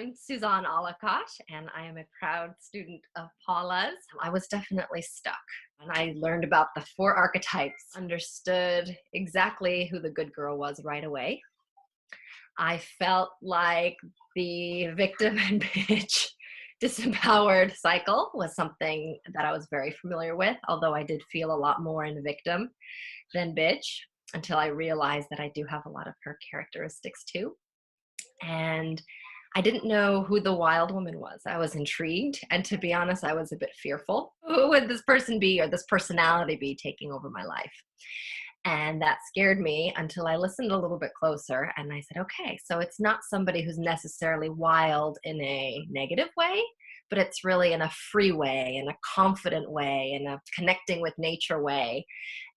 I'm Suzan Alakas, and I am a proud student of Paula's. I was definitely stuck, and I learned about the 4 archetypes, understood exactly who the good girl was right away. I felt like the victim and bitch disempowered cycle was something that I was very familiar with, although I did feel a lot more in victim than bitch until I realized that I do have a lot of her characteristics too. And I didn't know who the wild woman was. I was intrigued, and to be honest, I was a bit fearful. Who would this person be, or this personality be, taking over my life? And that scared me until I listened a little bit closer, and I said, okay, so it's not somebody who's necessarily wild in a negative way, but it's really in a free way, in a confident way, in a connecting with nature way.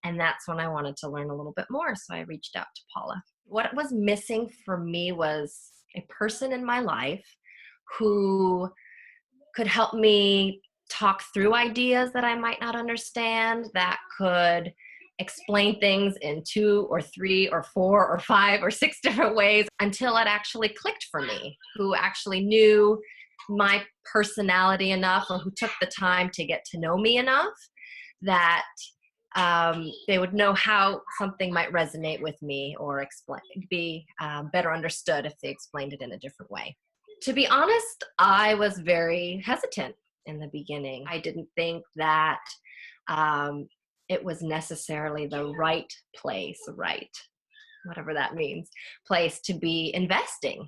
And that's when I wanted to learn a little bit more, so I reached out to Paula. What was missing for me was a person in my life who could help me talk through ideas that I might not understand, that could explain things in 2 or 3 or 4 or 5 or 6 different ways until it actually clicked for me, who actually knew my personality enough, or who took the time to get to know me enough that they would know how something might resonate with me or be better understood if they explained it in a different way. To be honest, I was very hesitant in the beginning. I didn't think that it was necessarily the right place, whatever that means, place to be investing.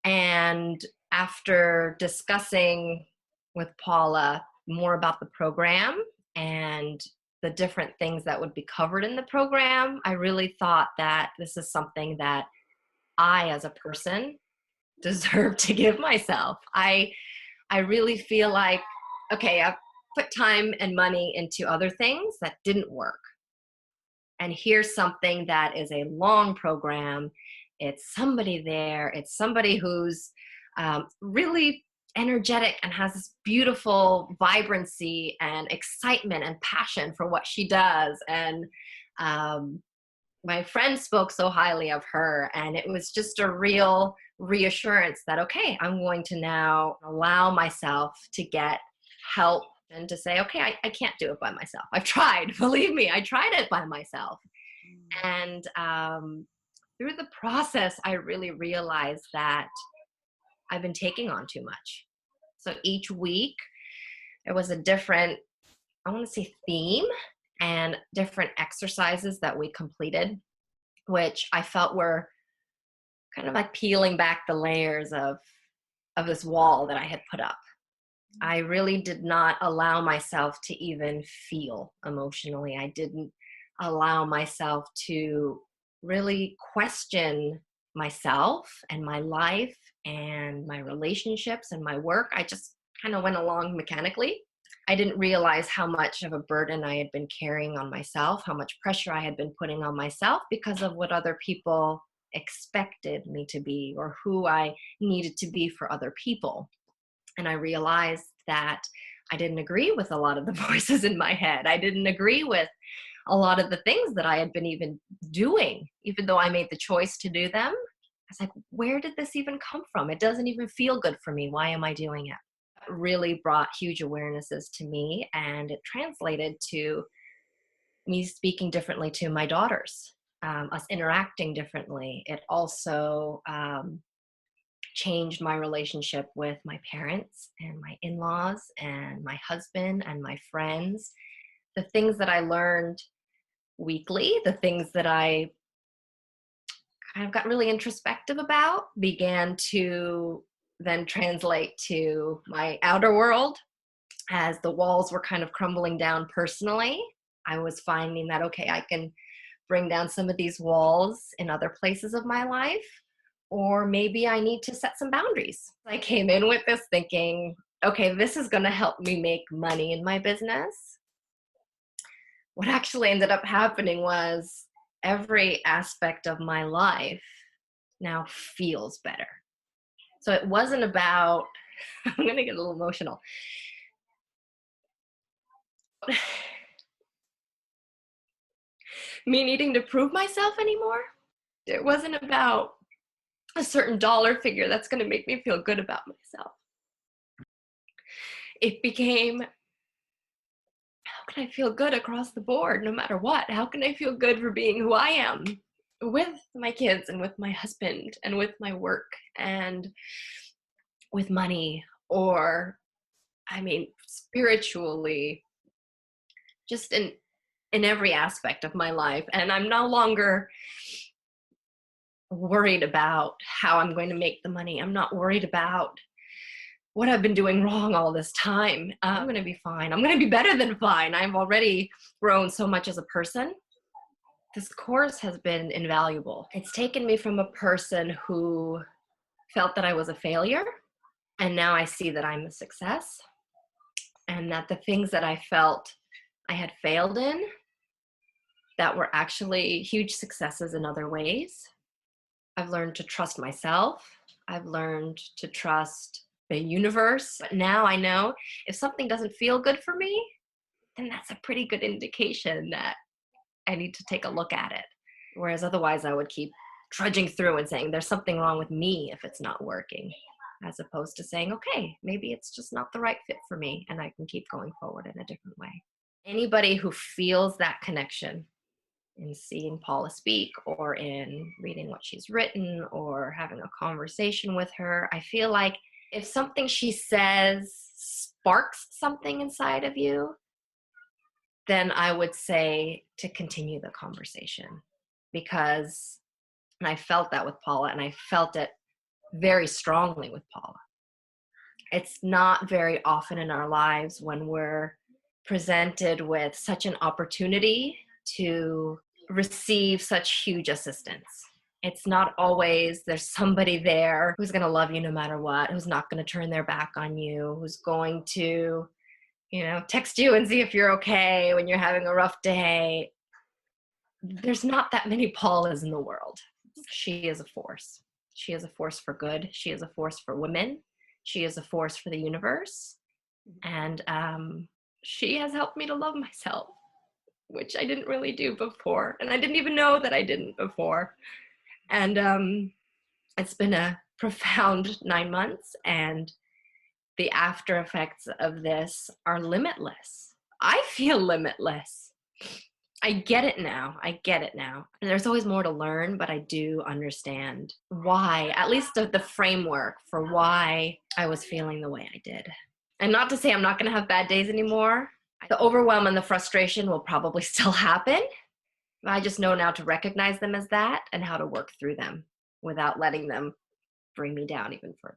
And after discussing with Paula more about the program and the different things that would be covered in the program, I really thought that this is something that I, as a person, deserve to give myself. I really feel like, okay, I've put time and money into other things that didn't work. And here's something that is a long program. It's somebody there. It's somebody who's really energetic and has this beautiful vibrancy and excitement and passion for what she does. And my friend spoke so highly of her, and it was just a real reassurance that, okay, I'm going to now allow myself to get help and to say, okay, I can't do it by myself. I've tried, believe me, I tried it by myself. And through the process, I really realized that I've been taking on too much. So each week there was a different, I want to say, theme and different exercises that we completed, which I felt were kind of like peeling back the layers of this wall that I had put up. I really did not allow myself to even feel emotionally. I didn't allow myself to really question myself and my life and my relationships and my work. I just kind of went along mechanically. I didn't realize how much of a burden I had been carrying on myself, how much pressure I had been putting on myself because of what other people expected me to be or who I needed to be for other people. And I realized that I didn't agree with a lot of the voices in my head. I didn't agree with a lot of the things that I had been even doing, even though I made the choice to do them. I was like, where did this even come from? It doesn't even feel good for me. Why am I doing it? It really brought huge awarenesses to me, and it translated to me speaking differently to my daughters, us interacting differently. It also changed my relationship with my parents and my in-laws and my husband and my friends. The things that I learned weekly, the things that I kind of got really introspective about, began to then translate to my outer world. As the walls were kind of crumbling down personally, I was finding that, okay, I can bring down some of these walls in other places of my life, or maybe I need to set some boundaries. I came in with this thinking, okay, this is going to help me make money in my business. What actually ended up happening was every aspect of my life now feels better. So it wasn't about, I'm going to get a little emotional. Me needing to prove myself anymore. It wasn't about a certain dollar figure that's going to make me feel good about myself. It became, how can I feel good across the board no matter what? How can I feel good for being who I am with my kids and with my husband and with my work and with money, or, I mean, spiritually, just in every aspect of my life. And I'm no longer worried about how I'm going to make the money. I'm not worried about what I've been doing wrong all this time. I'm going to be fine. I'm going to be better than fine. I've already grown so much as a person. This course has been invaluable. It's taken me from a person who felt that I was a failure, and now I see that I'm a success, and that the things that I felt I had failed in that were actually huge successes in other ways. I've learned to trust myself. I've learned to trust the universe. But now I know if something doesn't feel good for me, then that's a pretty good indication that I need to take a look at it. Whereas otherwise I would keep trudging through and saying there's something wrong with me if it's not working, as opposed to saying, okay, maybe it's just not the right fit for me and I can keep going forward in a different way. Anybody who feels that connection in seeing Paula speak or in reading what she's written or having a conversation with her, I feel like if something she says sparks something inside of you, then I would say to continue the conversation. Because, and I felt that with Paula, and I felt it very strongly with Paula. It's not very often in our lives when we're presented with such an opportunity to receive such huge assistance. It's not always there's somebody there who's going to love you no matter what, who's not going to turn their back on you, who's going to, text you and see if you're okay when you're having a rough day. There's not that many Paulas in the world. She is a force. She is a force for good. She is a force for women. She is a force for the universe. And she has helped me to love myself, which I didn't really do before. And I didn't even know that I didn't before. And it's been a profound 9 months, and the after effects of this are limitless. I feel limitless. I get it now. And there's always more to learn, but I do understand why, at least the framework for why I was feeling the way I did. And not to say I'm not going to have bad days anymore. The overwhelm and the frustration will probably still happen. I just know now to recognize them as that and how to work through them without letting them bring me down even further.